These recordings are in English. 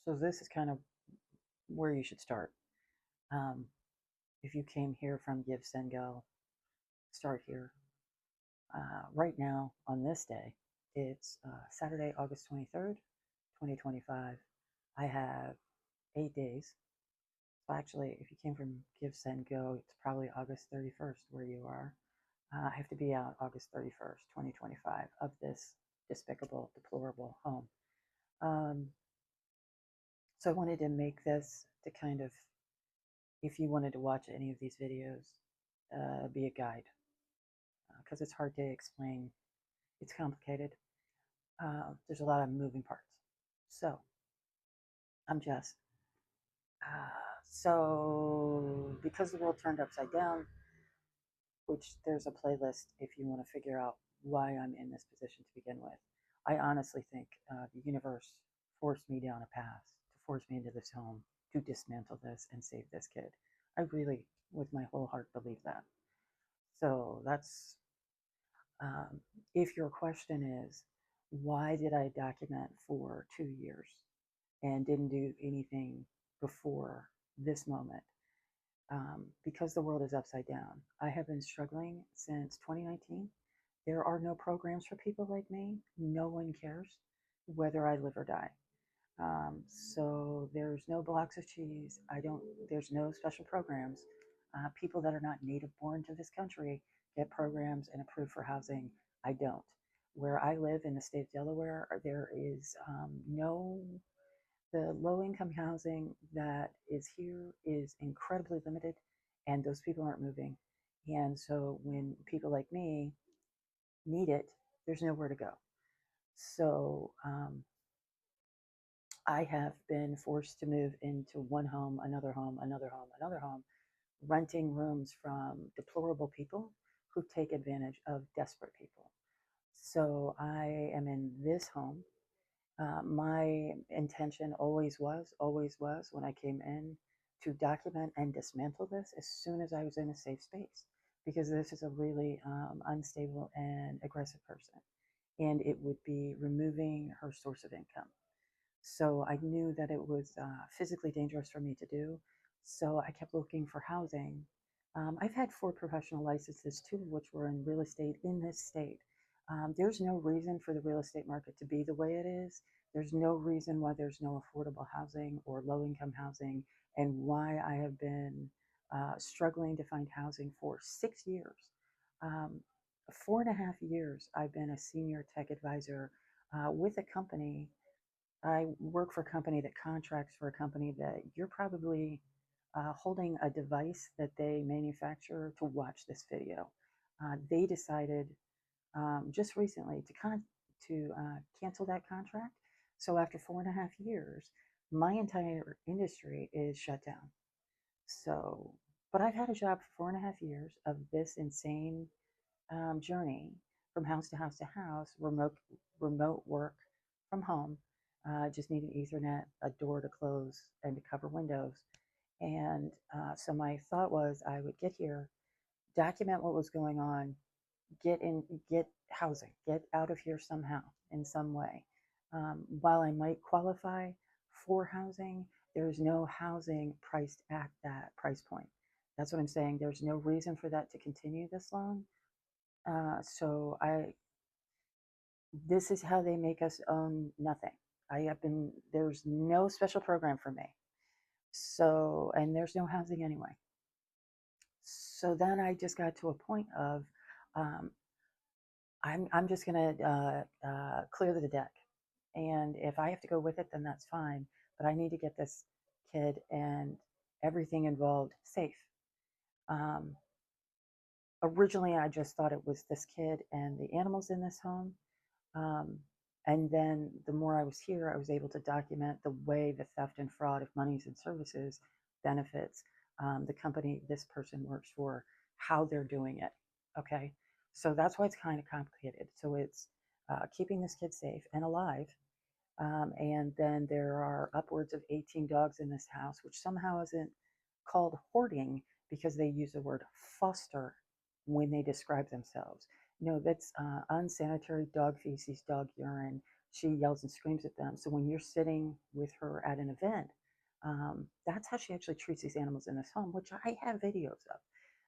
So this is kind of where you should start. Um, if you came here from Give, Send, Go, start here. Right now, on this day, it's Saturday, August 23rd, 2025. I have 8 days. So actually, if you came from Give, Send, Go, it's probably August 31st where you are. I have to be out August 31st, 2025, of this despicable, deplorable home. Um, so I wanted to make this to kind of, if you wanted to watch any of these videos, be a guide, because it's hard to explain. It's complicated. There's a lot of moving parts. So I'm Jess. So because the world turned upside down, which there's a playlist if you want to figure out why I'm in this position to begin with. I honestly think the universe forced me down a path to force me into this home to dismantle this and save this kid. I really, with my whole heart, believe that. So that's, if your question is, why did I document for 2 years and didn't do anything before this moment? Because the world is upside down. I have been struggling since 2019. There are no programs for people like me. No one cares whether I live or die. So there's no blocks of cheese. There's no special programs. People that are not native born to this country get programs and approved for housing. I don't. Where I live in the state of Delaware, there is the low income housing that is here is incredibly limited, and those people aren't moving. And so when people like me need it, there's nowhere to go. So I have been forced to move into one home, another home, another home, another home, renting rooms from deplorable people who take advantage of desperate people. So I am in this home. My intention always was when I came in to document and dismantle this as soon as I was in a safe space, because this is a really unstable and aggressive person, and it would be removing her source of income. So I knew that it was physically dangerous for me to do. So I kept looking for housing. I've had 4 professional licenses, 2 of which were in real estate in this state. There's no reason for the real estate market to be the way it is. There's no reason why there's no affordable housing or low income housing, and why I have been struggling to find housing for 6 years. 4.5 years, I've been a senior tech advisor with a company. I work for a company that contracts for a company that you're probably holding a device that they manufacture to watch this video. They decided just recently to cancel that contract. So after 4.5 years, my entire industry is shut down. So, but I've had a job for 4.5 years of this insane journey from house to house to house, remote work from home. Just need an Ethernet, a door to close, and to cover windows. And so my thought was I would get here, document what was going on, get housing, get out of here somehow in some way. While I might qualify for housing, there's no housing priced at that price point. That's what I'm saying. There's no reason for that to continue this long. This is how they make us own nothing. There's no special program for me. So, and there's no housing anyway. So then I just got to a point of, um, I'm just going to clear the deck. And if I have to go with it, then that's fine. But I need to get this kid and everything involved safe. Originally, I just thought it was this kid and the animals in this home. Um, and then the more I was here, I was able to document the way the theft and fraud of monies and services benefits the company this person works for, how they're doing it. Okay. So that's why it's kind of complicated. So it's keeping this kid safe and alive. And then there are upwards of 18 dogs in this house, which somehow isn't called hoarding because they use the word foster when they describe themselves. No, that's unsanitary dog feces, dog urine, she yells and screams at them. So when you're sitting with her at an event, that's how she actually treats these animals in this home, which I have videos of.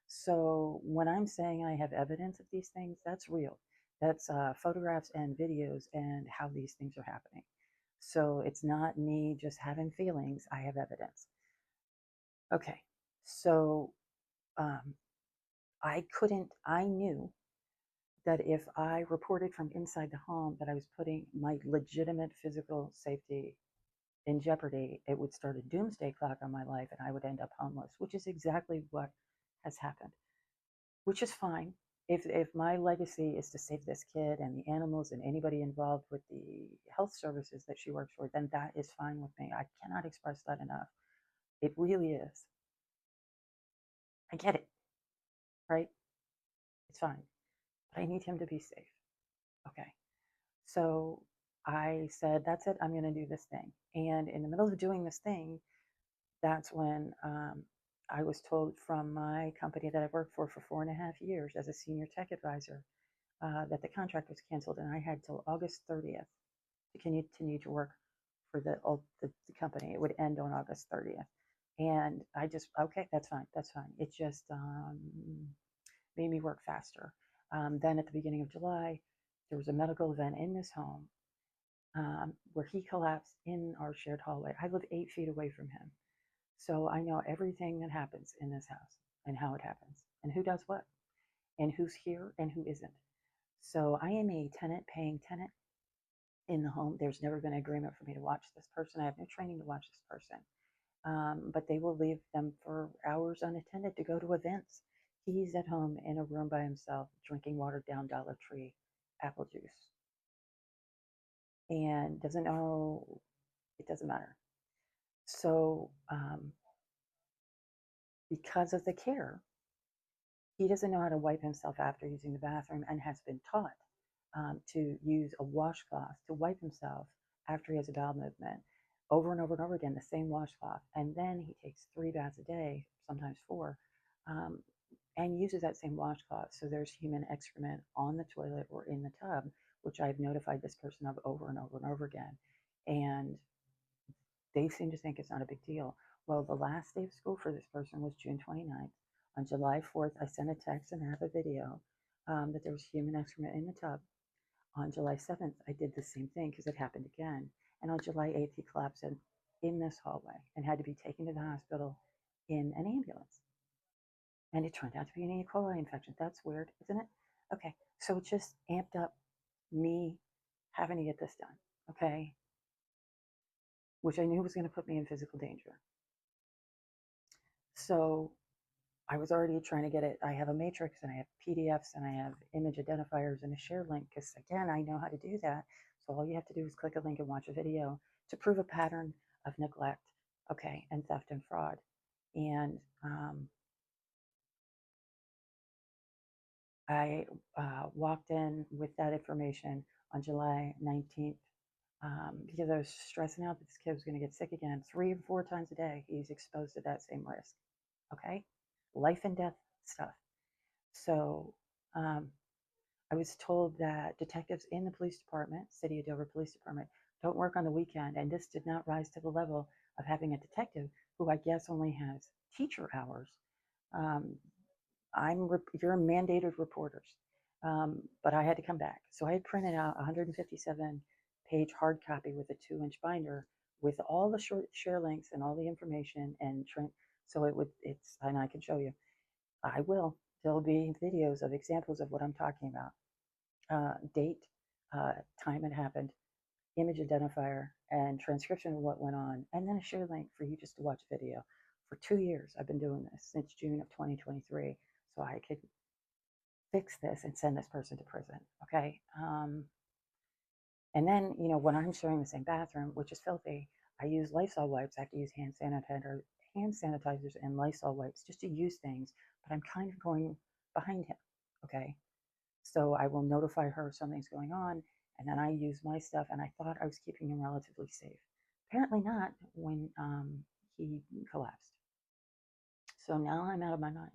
So when I'm saying I have evidence of these things, that's real. That's photographs and videos and how these things are happening. So it's not me just having feelings. I have evidence. Okay. So um, I knew that if I reported from inside the home that I was putting my legitimate physical safety in jeopardy, it would start a doomsday clock on my life and I would end up homeless, which is exactly what has happened, which is fine. If my legacy is to save this kid and the animals and anybody involved with the health services that she works for, then that is fine with me. I cannot express that enough. It really is. I get it, right? It's fine. But I need him to be safe. Okay. So I said, that's it. I'm going to do this thing. And in the middle of doing this thing, that's when I was told from my company that I worked for 4.5 years as a senior tech advisor that the contract was canceled, and I had till August 30th to continue to work for the company. It would end on August 30th. And I just, okay, that's fine. That's fine. It just made me work faster. Then at the beginning of July, there was a medical event in this home where he collapsed in our shared hallway. I live 8 feet away from him. So I know everything that happens in this house and how it happens and who does what and who's here and who isn't. So I am a tenant paying tenant in the home. There's never been an agreement for me to watch this person. I have no training to watch this person. But they will leave them for hours unattended to go to events. He's at home in a room by himself drinking watered down Dollar Tree apple juice and doesn't know, it doesn't matter. So because of the care, he doesn't know how to wipe himself after using the bathroom and has been taught to use a washcloth to wipe himself after he has a bowel movement over and over and over again, the same washcloth. And then he takes 3 baths a day, sometimes 4, um, and uses that same washcloth. So there's human excrement on the toilet or in the tub, which I've notified this person of over and over and over again. And they seem to think it's not a big deal. Well, the last day of school for this person was June 29th. On July 4th, I sent a text and have a video that there was human excrement in the tub. On July 7th, I did the same thing because it happened again. And on July 8th, he collapsed in this hallway and had to be taken to the hospital in an ambulance. And it turned out to be an E. coli infection. That's weird, isn't it? Okay, so it just amped up me having to get this done, okay? Which I knew was going to put me in physical danger. So I was already trying to get it. I have a matrix and I have PDFs and I have image identifiers and a share link because, again, I know how to do that. So all you have to do is click a link and watch a video to prove a pattern of neglect, okay, and theft and fraud. And I walked in with that information on July 19th because I was stressing out that this kid was going to get sick again 3 or 4 times a day. He's exposed to that same risk, okay? Life and death stuff. So I was told that detectives in the police department, City of Dover Police Department, don't work on the weekend. And this did not rise to the level of having a detective who I guess only has teacher hours. Um, you're mandated reporters. But I had to come back. So I had printed out a 157-page hard copy with a 2-inch binder with all the short share links and all the information and so and I can show you. I will. There'll be videos of examples of what I'm talking about. Date, time it happened, image identifier, and transcription of what went on, and then a share link for you just to watch a video. For 2 years, I've been doing this since June of 2023, so I could fix this and send this person to prison. Okay. And then, when I'm sharing the same bathroom, which is filthy, I use Lysol wipes. I have to use hand sanitizers and Lysol wipes just to use things, but I'm kind of going behind him. Okay. So I will notify her if something's going on, and then I use my stuff, and I thought I was keeping him relatively safe. Apparently not when he collapsed. So now I'm out of my mind.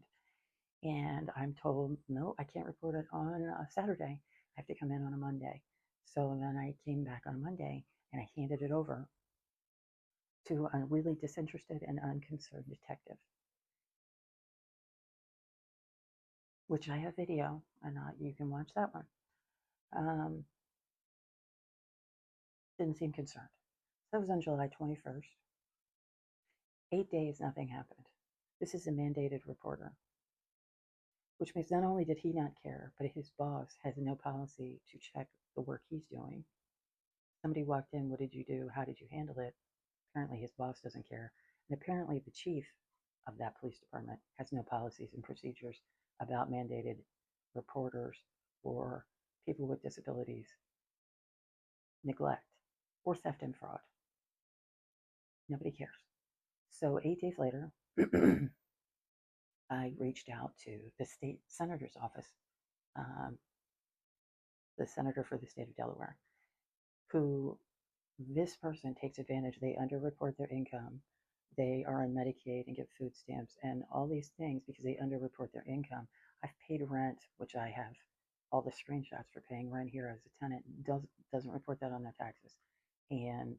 And I'm told, no, I can't report it on a Saturday. I have to come in on a Monday. So then I came back on Monday and I handed it over to a really disinterested and unconcerned detective, which I have video, and you can watch that one. Didn't seem concerned. That was on July 21st. 8 days, nothing happened. This is a mandated reporter, which means not only did he not care, but his boss has no policy to check the work he's doing. Somebody walked in, what did you do? How did you handle it? Apparently his boss doesn't care. And apparently the chief of that police department has no policies and procedures about mandated reporters or people with disabilities, neglect, or theft and fraud. Nobody cares. So 8 days later, I reached out to the state senator's office, um, the senator for the state of Delaware, who this person takes advantage. They underreport their income. They are on Medicaid and get food stamps and all these things because they underreport their income. I've paid rent, which I have all the screenshots for paying rent here as a tenant, doesn't report that on their taxes, and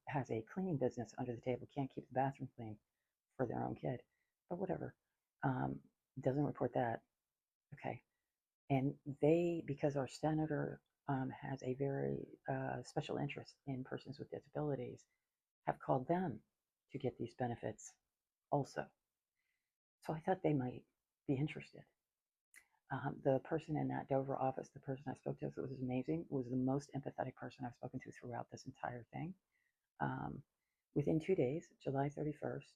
has a cleaning business under the table, can't keep the bathroom clean for their own kid, but whatever. Um, doesn't report that. Okay. And they, because our senator has a very special interest in persons with disabilities, have called them to get these benefits also. So I thought they might be interested. The person in that Dover office, the person I spoke to, it was amazing, was the most empathetic person I've spoken to throughout this entire thing. Within 2 days, July 31st,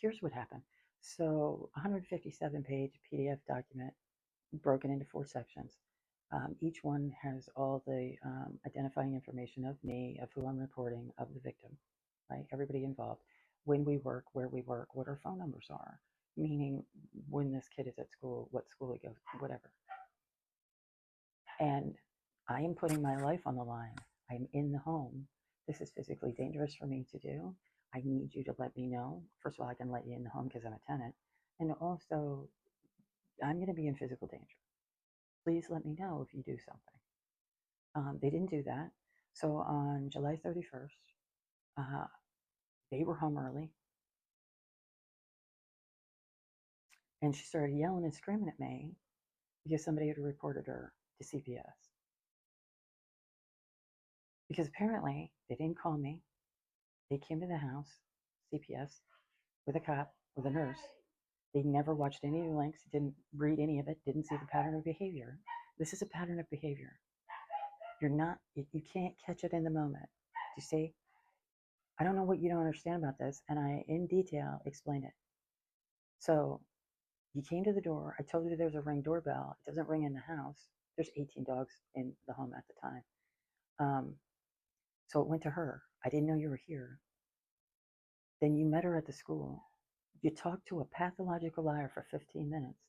here's what happened. So 157-page PDF document broken into 4 sections. Each one has all the identifying information of me, of who I'm reporting, of the victim, right? Everybody involved, when we work, where we work, what our phone numbers are, meaning when this kid is at school, what school he goes, whatever. And I am putting my life on the line. I'm in the home. This is physically dangerous for me to do. I need you to let me know. First of all, I can let you in the home because I'm a tenant. And also, I'm going to be in physical danger. Please let me know if you do something. They didn't do that. So on July 31st, they were home early. And she started yelling and screaming at me because somebody had reported her to CPS. Because apparently they didn't call me. They came to the house, CPS, with a cop, with a nurse. They never watched any of the links, didn't read any of it, didn't see the pattern of behavior. This is a pattern of behavior. You can't catch it in the moment. Do you see? I don't know what you don't understand about this, and I, in detail, explain it. So you came to the door. I told you there's a ring doorbell. It doesn't ring in the house. There's 18 dogs in the home at the time. So it went to her. I didn't know you were here. Then you met her at the school. You talked to a pathological liar for 15 minutes,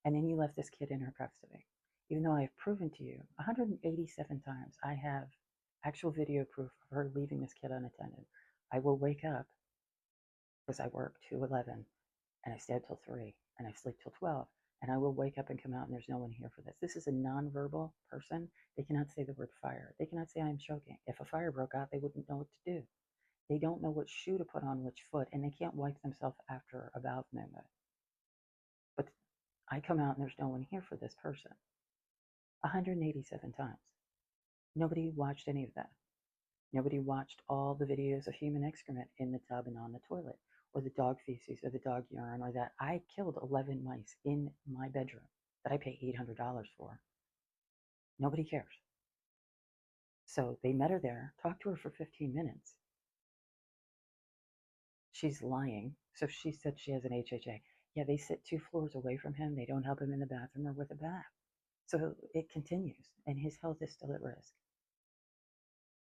and then you left this kid in her custody. Even though I have proven to you 187 times, I have actual video proof of her leaving this kid unattended. I will wake up because I work 2 to 11 and I stay up till 3 and I sleep till 12, and I will wake up and come out and there's no one here for this. This is a nonverbal person. They cannot say the word fire. They cannot say I'm choking. If a fire broke out, they wouldn't know what to do. They don't know what shoe to put on which foot, and they can't wipe themselves after a valve movement. But I come out and there's no one here for this person. 187 times. Nobody watched any of that. Nobody watched all the videos of human excrement in the tub and on the toilet, or the dog feces, or the dog urine, or that I killed 11 mice in my bedroom that I pay $800 for. Nobody cares. So they met her there, talked to her for 15 minutes. She's lying. So she said she has an HHA. Yeah, they sit 2 floors away from him. They don't help him in the bathroom or with a bath. So it continues, and his health is still at risk.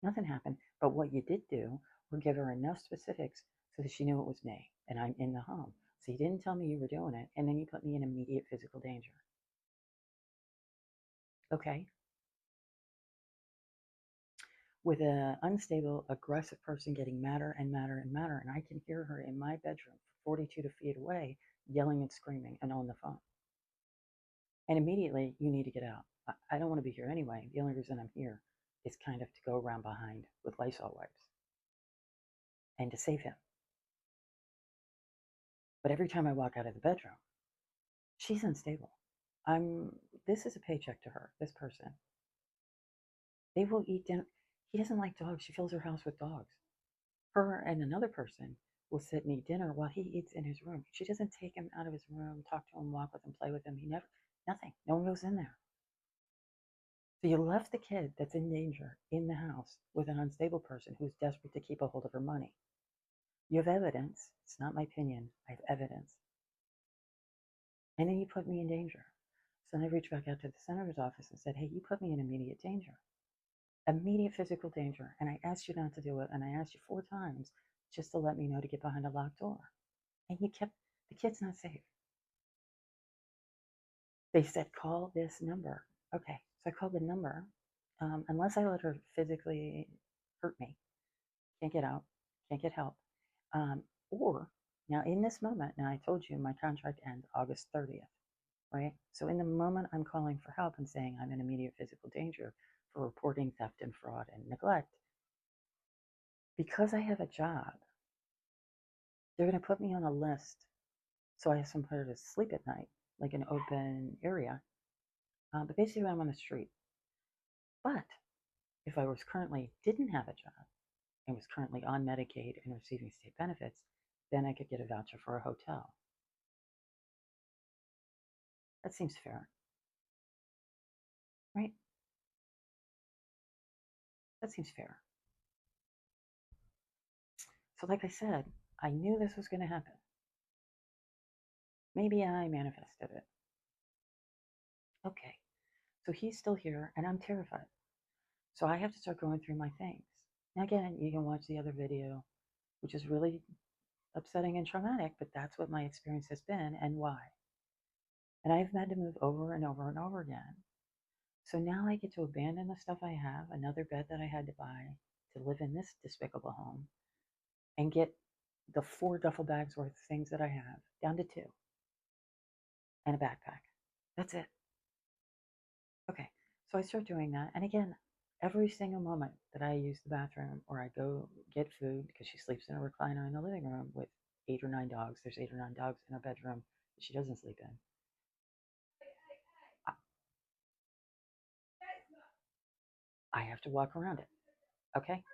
Nothing happened. But what you did do was give her enough specifics so that she knew it was me, and I'm in the home. So you didn't tell me you were doing it, and then you put me in immediate physical danger. Okay? With an unstable, aggressive person getting madder and madder and madder, and I can hear her in my bedroom 42 feet away yelling and screaming and on the phone. And immediately, you need to get out. I don't want to be here anyway. The only reason I'm here is kind of to go around behind with Lysol wipes and to save him. But every time I walk out of the bedroom, she's unstable. This is a paycheck to her, this person. They will eat dinner. He doesn't like dogs. She fills her house with dogs. Her and another person will sit and eat dinner while he eats in his room. She doesn't take him out of his room, talk to him, walk with him, play with him. He never, nothing. No one goes in there. So you left the kid that's in danger in the house with an unstable person who's desperate to keep a hold of her money. You have evidence. It's not my opinion. I have evidence. And then you put me in danger. So then I reached back out to the senator's office and said, hey, you put me in immediate danger, immediate physical danger. And I asked you not to do it. And I asked you 4 times just to let me know to get behind a locked door. And you kept, the kid's not safe. They said, call this number. Okay. So I called the number. Unless I let her physically hurt me, can't get out, can't get help. Or now in this moment, now I told you my contract ends August 30th, right? So in the moment I'm calling for help and saying I'm in immediate physical danger for reporting theft and fraud and neglect, because I have a job, they're going to put me on a list so I have somewhere to sleep at night, like an open area. But basically I'm on the street. But if I didn't have a job and was currently on Medicaid and receiving state benefits, then I could get a voucher for a hotel. That seems fair, right? That seems fair. So, like I said, I knew this was going to happen. Maybe I manifested it. Okay, so he's still here, and I'm terrified. So I have to start going through my things. Now, again, you can watch the other video, which is really upsetting and traumatic, but that's what my experience has been and why. And I've had to move over and over and over again. So now I get to abandon the stuff I have, another bed that I had to buy to live in this despicable home, and get the 4 duffel bags worth of things that I have down to 2 and a backpack. That's it. Okay, so I start doing that. And again, every single moment that I use the bathroom or I go get food, because she sleeps in a recliner in the living room with 8 or 9 dogs. There's 8 or 9 dogs in her bedroom that she doesn't sleep in. I have to walk around it. Okay?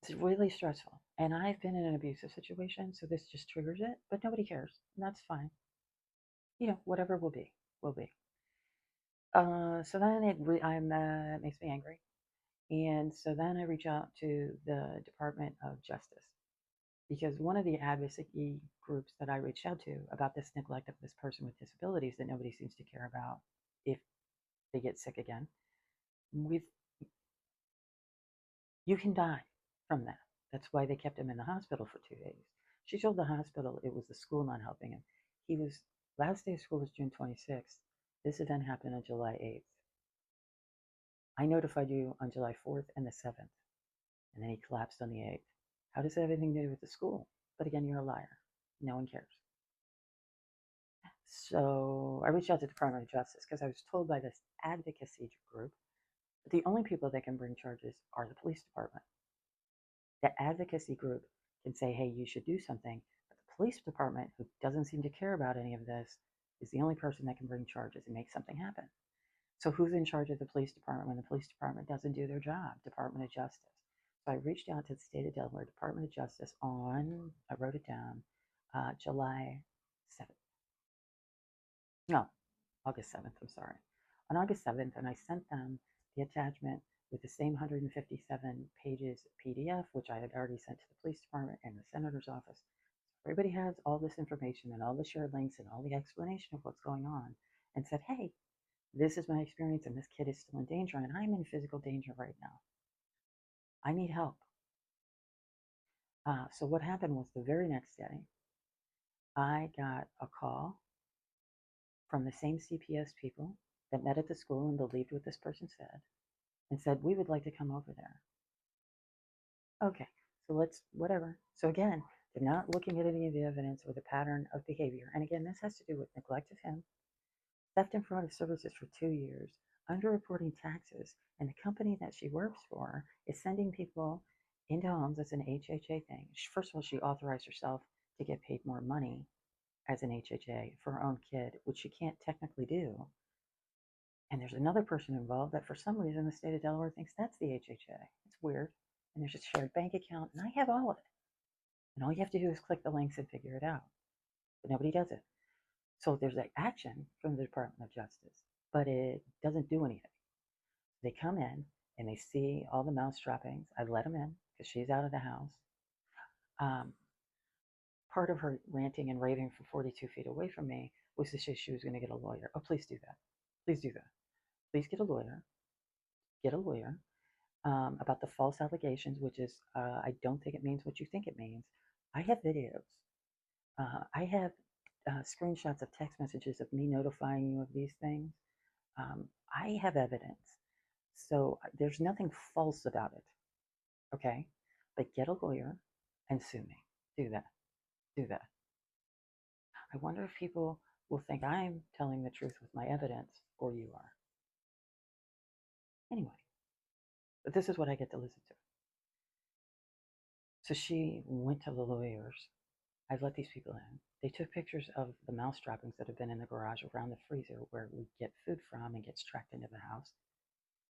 It's really stressful. And I've been in an abusive situation, so this just triggers it, but nobody cares. And that's fine. Whatever will be, will be. So then it makes me angry. And so then I reach out to the Department of Justice, because one of the advocacy groups that I reached out to about this neglect of this person with disabilities that nobody seems to care about if they get sick again, with you can die from that. That's why they kept him in the hospital for 2 days. She told the hospital it was the school not helping him. Last day of school was June 26th. This event happened on July 8th. I notified you on July 4th and the 7th, and then he collapsed on the 8th. How does that have anything to do with the school? But again, you're a liar. No one cares. So I reached out to the Department of Justice because I was told by this advocacy group that the only people that can bring charges are the police department. The advocacy group can say, hey, you should do something, but the police department, who doesn't seem to care about any of this, is the only person that can bring charges and make something happen. So who's in charge of the police department when the police department doesn't do their job? Department of Justice. So I reached out to the state of Delaware Department of Justice I wrote it down, July 7th. No, August 7th, I'm sorry. On August 7th, and I sent them the attachment with the same 157 pages PDF, which I had already sent to the police department and the senator's office. Everybody has all this information and all the shared links and all the explanation of what's going on, and said, hey, this is my experience, and this kid is still in danger, and I'm in physical danger right now. I need help. So what happened was the very next day, I got a call from the same CPS people that met at the school and believed what this person said, and said, we would like to come over there. Okay, so whatever. So again, they're not looking at any of the evidence or the pattern of behavior. And again, this has to do with neglect of him, theft and fraud of services for 2 years, underreporting taxes, and the company that she works for is sending people into homes. It's an HHA thing. First of all, she authorized herself to get paid more money as an HHA for her own kid, which she can't technically do. And there's another person involved that for some reason the state of Delaware thinks that's the HHA. It's weird. And there's a shared bank account, and I have all of it. And all you have to do is click the links and figure it out. But nobody does it. So there's an action from the Department of Justice, but it doesn't do anything. They come in and they see all the mouse droppings. I let them in because she's out of the house. Um, Part of her ranting and raving from 42 feet away from me was to say she was going to get a lawyer. Oh, please do that. Please do that. Please get a lawyer. Get a lawyer about the false allegations, which is, I don't think it means what you think it means. I have videos. I have screenshots of text messages of me notifying you of these things. I have evidence. So there's nothing false about it. Okay? But get a lawyer and sue me. Do that. Do that. I wonder if people will think I'm telling the truth with my evidence or you are. Anyway, but this is what I get to listen to. So she went to the lawyers. I've let these people in. They took pictures of the mouse droppings that have been in the garage around the freezer where we get food from and gets tracked into the house.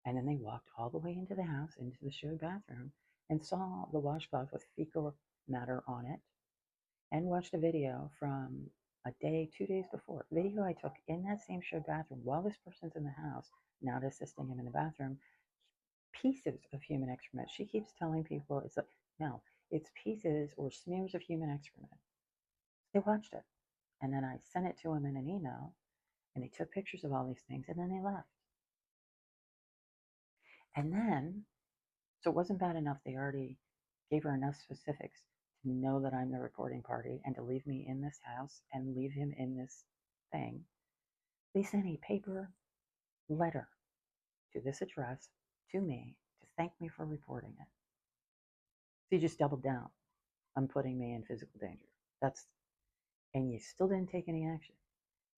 And then they walked all the way into the house, into the shared bathroom, and saw the washcloth with fecal matter on it, and watched a video from a day, 2 days before. Video I took in that same shared bathroom while this person's in the house, not assisting him in the bathroom. Pieces of human excrement. She keeps telling people it's like, no, it's pieces or smears of human excrement. They watched it. And then I sent it to them in an email, and they took pictures of all these things, and then they left. And then, so it wasn't bad enough. They already gave her enough specifics to know that I'm the reporting party and to leave me in this house and leave him in this thing. They sent a paper letter to this address to me to thank me for reporting it. So you just doubled down on putting me in physical danger. And you still didn't take any action.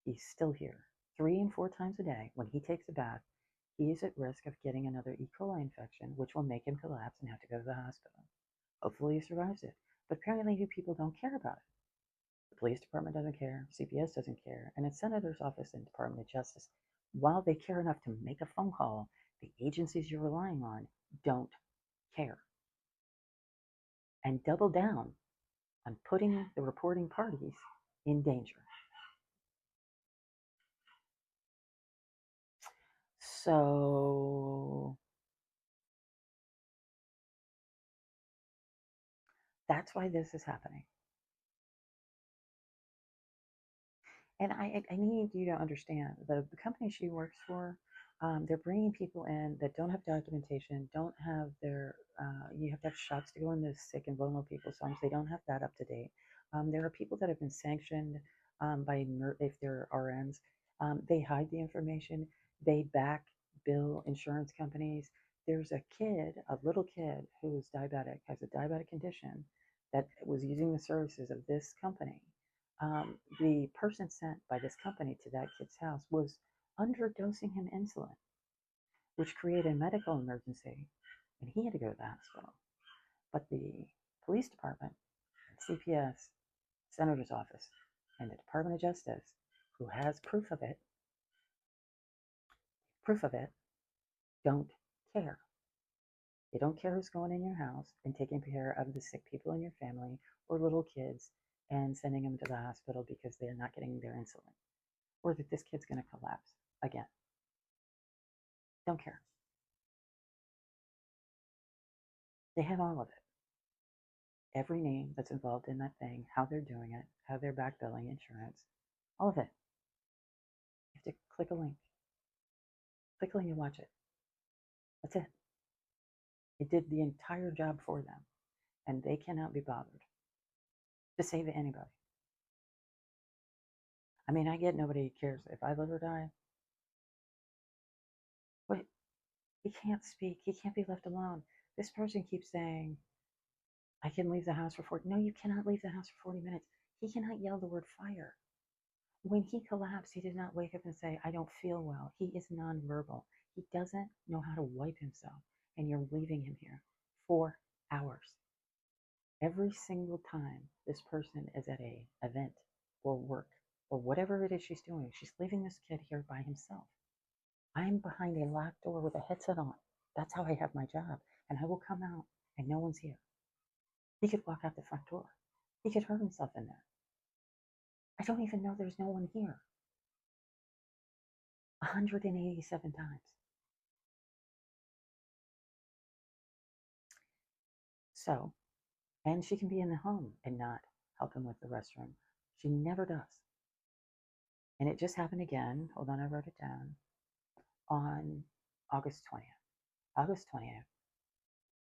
He's still here 3 and 4 times a day. When he takes a bath, he is at risk of getting another E. coli infection, which will make him collapse and have to go to the hospital. Hopefully he survives it. But apparently you people don't care about it. The police department doesn't care, CPS doesn't care, and the senator's office and Department of Justice, while they care enough to make a phone call, the agencies you're relying on don't care. And double down on putting the reporting parties in danger. So that's why this is happening. And I need you to understand the company she works for, they're bringing people in that don't have documentation, don't have you have to have shots to go into sick and vulnerable people's homes. They don't have that up to date. There are people that have been sanctioned if they're RNs. They hide the information. They back bill insurance companies. There's a little kid who is diabetic, has a diabetic condition that was using the services of this company. The person sent by this company to that kid's house was underdosing him insulin, which created a medical emergency, and he had to go to the hospital. But the police department, CPS, senator's office, and the Department of Justice, who has proof of it, don't care. They don't care who's going in your house and taking care of the sick people in your family or little kids and sending them to the hospital because they're not getting their insulin, or that this kid's going to collapse again. Don't care. They have all of it. Every name that's involved in that thing, how they're doing it, how they're back billing insurance, all of it. You have to click a link. Click a link and watch it. That's it. It did the entire job for them, and they cannot be bothered to save anybody. I mean, I get nobody cares if I live or die. But he can't speak. He can't be left alone. This person keeps saying, I can leave the house for 40. No, you cannot leave the house for 40 minutes. He cannot yell the word fire. When he collapsed, he did not wake up and say, I don't feel well. He is nonverbal. He doesn't know how to wipe himself, and you're leaving him here 4 hours. Every single time this person is at a event or work or whatever it is she's doing, she's leaving this kid here by himself. I'm behind a locked door with a headset on. That's how I have my job. And I will come out and no one's here. He could walk out the front door. He could hurt himself in there. I don't even know there's no one here. 187 times. So, and she can be in the home and not help him with the restroom. She never does. And it just happened again. Hold on, I wrote it down. On August 20th. August 20th.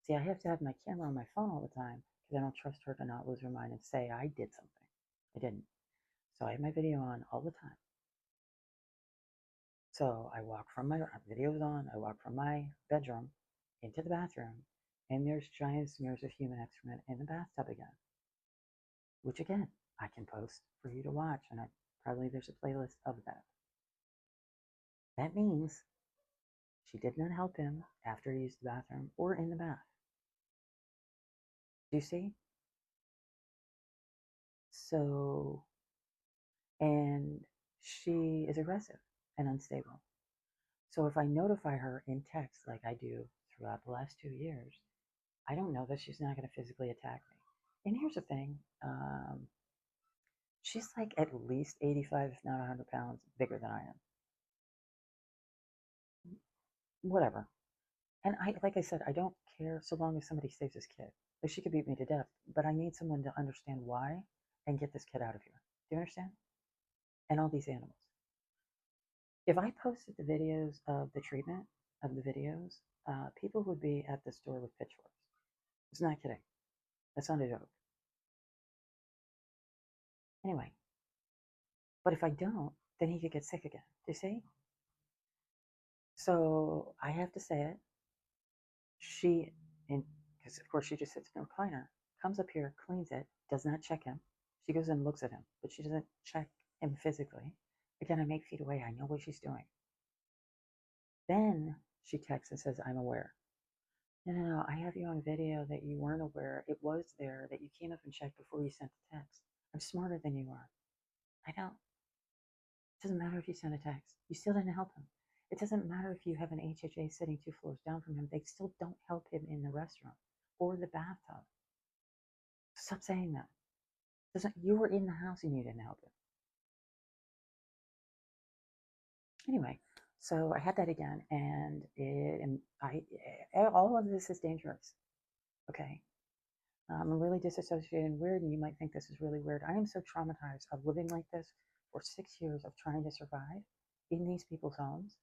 See, I have to have my camera on my phone all the time because I don't trust her to not lose her mind and say I did something. I didn't. So I have my video on all the time. So I walk from my video's on. I walk from my bedroom into the bathroom, and there's giant smears of human excrement in the bathtub again. Which again, I can post for you to watch, and probably there's a playlist of that. That means she did not help him after he used the bathroom or in the bath. Do you see? So, and she is aggressive and unstable. So if I notify her in text like I do throughout the last 2 years, I don't know that she's not going to physically attack me. And here's the thing. She's like at least 85, if not 100 pounds bigger than I am. Whatever. And like I said, I don't care so long as somebody saves this kid. Like she could beat me to death, but I need someone to understand why and get this kid out of here. Do you understand? And all these animals. If I posted the videos of the treatment of the videos, people would be at the store with pitchforks. It's not kidding. That's not a joke. Anyway, but if I don't, then he could get sick again. Do you see? So I have to say it. She, because of course she just sits in the recliner, comes up here, cleans it, does not check him. She goes and looks at him, but she doesn't check him physically. Again, I'm 8 feet away. I know what she's doing. Then she texts and says, I'm aware. No, I have you on video that you weren't aware. It was there, that you came up and checked before you sent the text. I'm smarter than you are. I don't. It doesn't matter if you sent a text. You still didn't help him. It doesn't matter if you have an HHA sitting 2 floors down from him. They still don't help him in the restroom or the bathtub. Stop saying that. You were in the house and you didn't help him. Anyway, so I had that again, and all of this is dangerous. Okay. I'm really disassociated and weird, and you might think this is really weird. I am so traumatized of living like this for 6 years of trying to survive in these people's homes,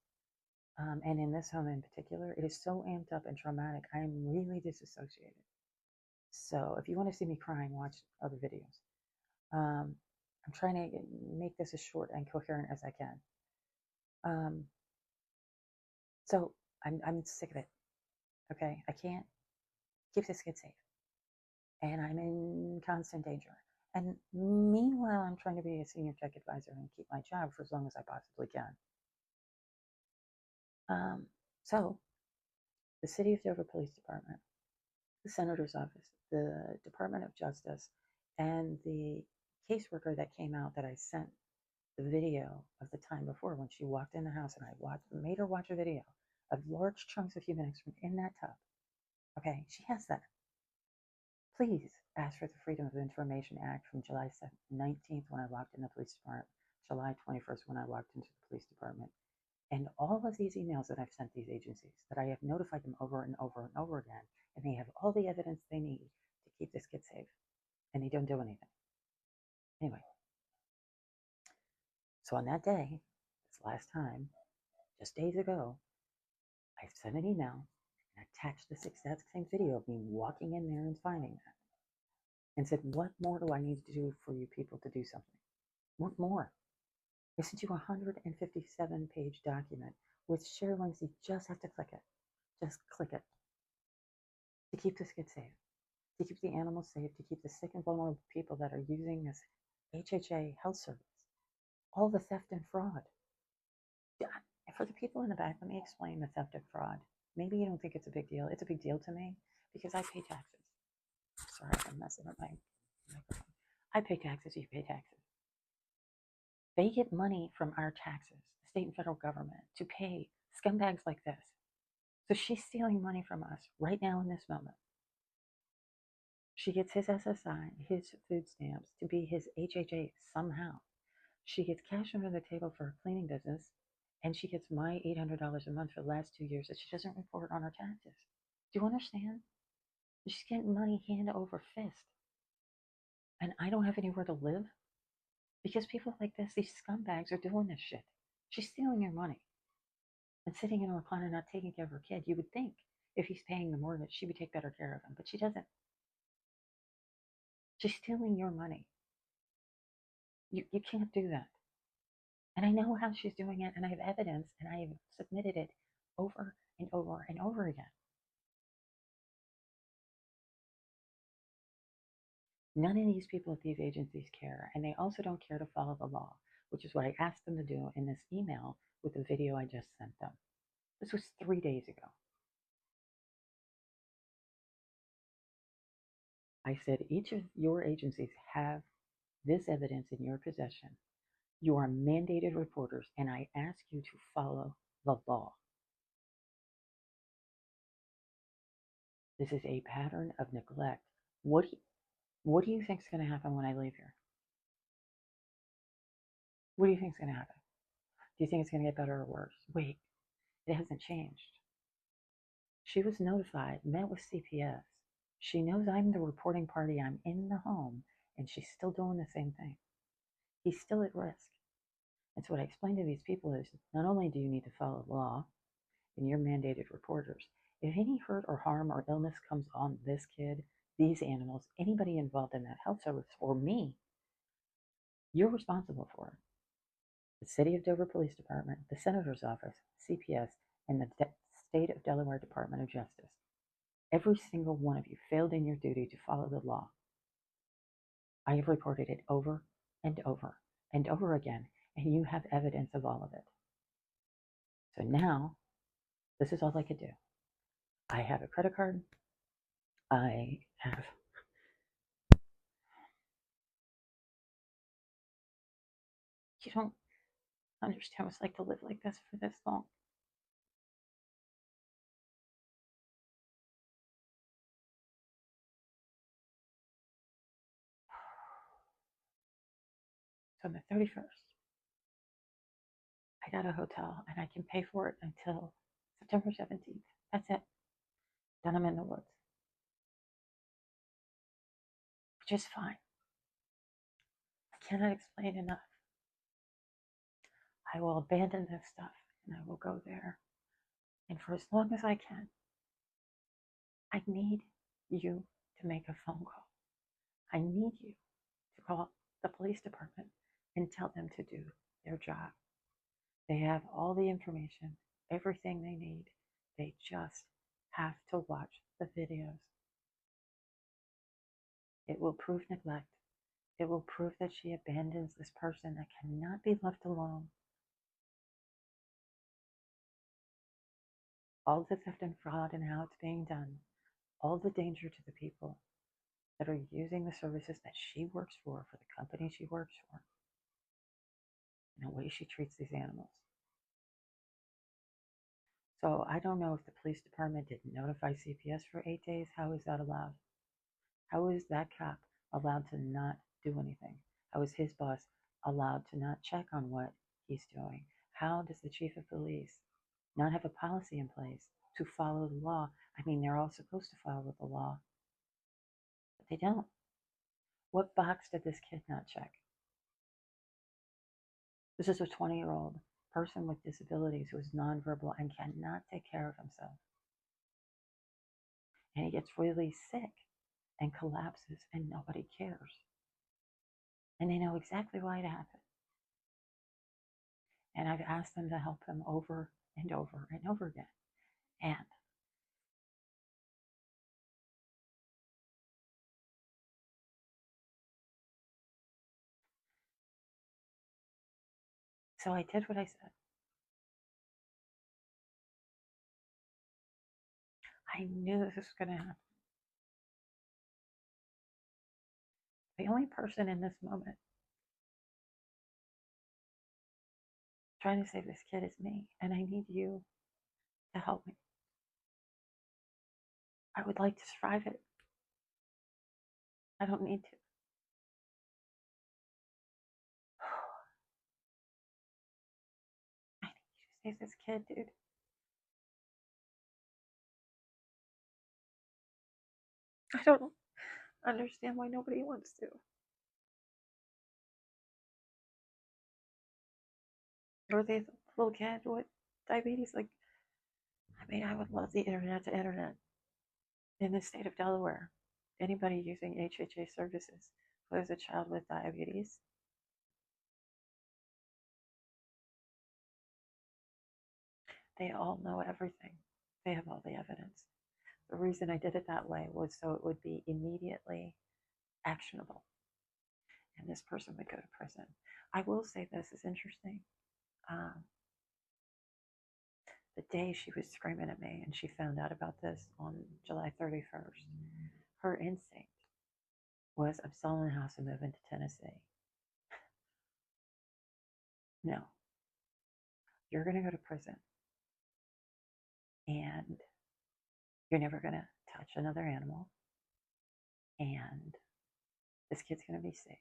and in this home in particular. It is so amped up and traumatic. I am really disassociated. So if you want to see me crying, watch other videos. I'm trying to make this as short and coherent as I can. So I'm sick of it. Okay, I can't keep this kid safe, and I'm in constant danger. And meanwhile, I'm trying to be a senior tech advisor and keep my job for as long as I possibly can. So the City of Dover Police Department, the Senator's Office, the Department of Justice, and the caseworker that came out that I sent the video of the time before when she walked in the house, and I made her watch a video of large chunks of human excrement in that tub. Okay, she has that. Please ask for the Freedom of Information Act from July 19th when I walked in the police department, July 21st when I walked into the police department, and all of these emails that I've sent these agencies, that I have notified them over and over and over again, and they have all the evidence they need to keep this kid safe, and they don't do anything. Anyway, so on that day, this last time, just days ago, I sent an email and attached this exact same video of me walking in there and finding that, and said, what more do I need to do for you people to do something? What more? I sent you a 157-page document with share links. You just have to click it. Just click it. To keep this kid safe, to keep the animals safe, to keep the sick and vulnerable people that are using this HHA health service, all the theft and fraud. For the people in the back, let me explain the theft and fraud. Maybe you don't think it's a big deal. It's a big deal to me because I pay taxes. Sorry, I'm messing up my microphone. I pay taxes, you pay taxes. They get money from our taxes, the state and federal government, to pay scumbags like this. So she's stealing money from us right now in this moment. She gets his SSI, his food stamps, to be his HHA somehow. She gets cash under the table for her cleaning business, and she gets my $800 a month for the last 2 years that she doesn't report on her taxes. Do you understand? She's getting money hand over fist. And I don't have anywhere to live because people like this, these scumbags, are doing this shit. She's stealing your money and sitting in a recliner not taking care of her kid. You would think if he's paying the mortgage, she would take better care of him, but she doesn't. She's stealing your money. You can't do that. And I know how she's doing it, and I have evidence, and I have submitted it over and over and over again. None of these people at these agencies care, and they also don't care to follow the law, which is what I asked them to do in this email with the video I just sent them. This was 3 days ago. I said, each of your agencies have this evidence in your possession. You are mandated reporters, and I ask you to follow the law. This is a pattern of neglect. What do you think is going to happen when I leave here? What do you think is going to happen? Do you think it's going to get better or worse? Wait, it hasn't changed. She was notified, met with CPS. She knows I'm the reporting party. I'm in the home, and she's still doing the same thing. He's still at risk. And so what I explained to these people is not only do you need to follow the law and you're mandated reporters, if any hurt or harm or illness comes on this kid, these animals, anybody involved in that health service, or me, you're responsible for it. The City of Dover Police Department, the Senator's Office, CPS, and the State of Delaware Department of Justice. Every single one of you failed in your duty to follow the law. I have reported it over and over and over again, and you have evidence of all of it. So now, this is all I could do. I have a credit card. I have you don't understand what it's like to live like this for this long. So on the 31st, I got a hotel and I can pay for it until September 17th. That's it. Then I'm in the woods, which is fine. I cannot explain enough. I will abandon this stuff and I will go there. And for as long as I can, I need you to make a phone call. I need you to call the police department and tell them to do their job. They have all the information, everything they need. They just have to watch the videos. It will prove neglect. It will prove that she abandons this person that cannot be left alone. All the theft and fraud and how it's being done, all the danger to the people that are using the services that she works for the company she works for, and the way she treats these animals. So I don't know if the police department didn't notify CPS for 8 days. How is that allowed? How is that cop allowed to not do anything? How is his boss allowed to not check on what he's doing? How does the chief of police not have a policy in place to follow the law? I mean, they're all supposed to follow the law, but they don't. What box did this kid not check? This is a 20-year-old person with disabilities who is nonverbal and cannot take care of himself. And he gets really sick and collapses, and nobody cares. And they know exactly why it happened. And I've asked them to help him over and over and over again. And so I did what I said. I knew this was going to happen. The only person in this moment trying to save this kid is me, and I need you to help me. I would like to survive it. I don't need to. I need you to save this kid, dude. I don't understand why nobody wants to. Or the little kid with diabetes. Like, I mean, I would love the internet to internet in the state of Delaware. Anybody using HHA services who has a child with diabetes, they all know everything. They have all the evidence. The reason I did it that way was so it would be immediately actionable and this person would go to prison. I will say this is interesting. Um, the day she was screaming at me and she found out about this on July 31st, her instinct was, I'm selling the house and moving to Tennessee. No, you're going to go to prison and you're never going to touch another animal and this kid's going to be safe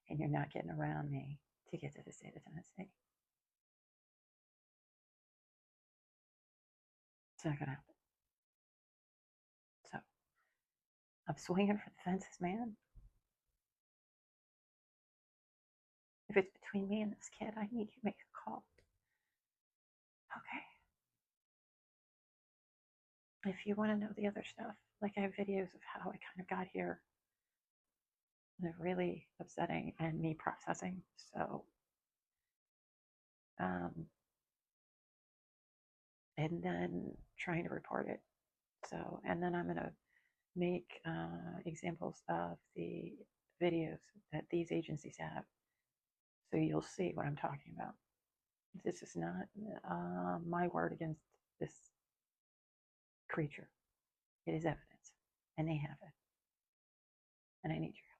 and you're not getting around me to get to the state of Tennessee. It's not going to happen. So I'm swinging for the fences, man. If it's between me and this kid, I need you to make a call. Okay. If you want to know the other stuff, like I have videos of how I kind of got here. They're really upsetting and me processing. So, and then trying to report it. So, and then I'm going to make examples of the videos that these agencies have. So you'll see what I'm talking about. This is not my word against this creature. It is evidence, and they have it. And I need your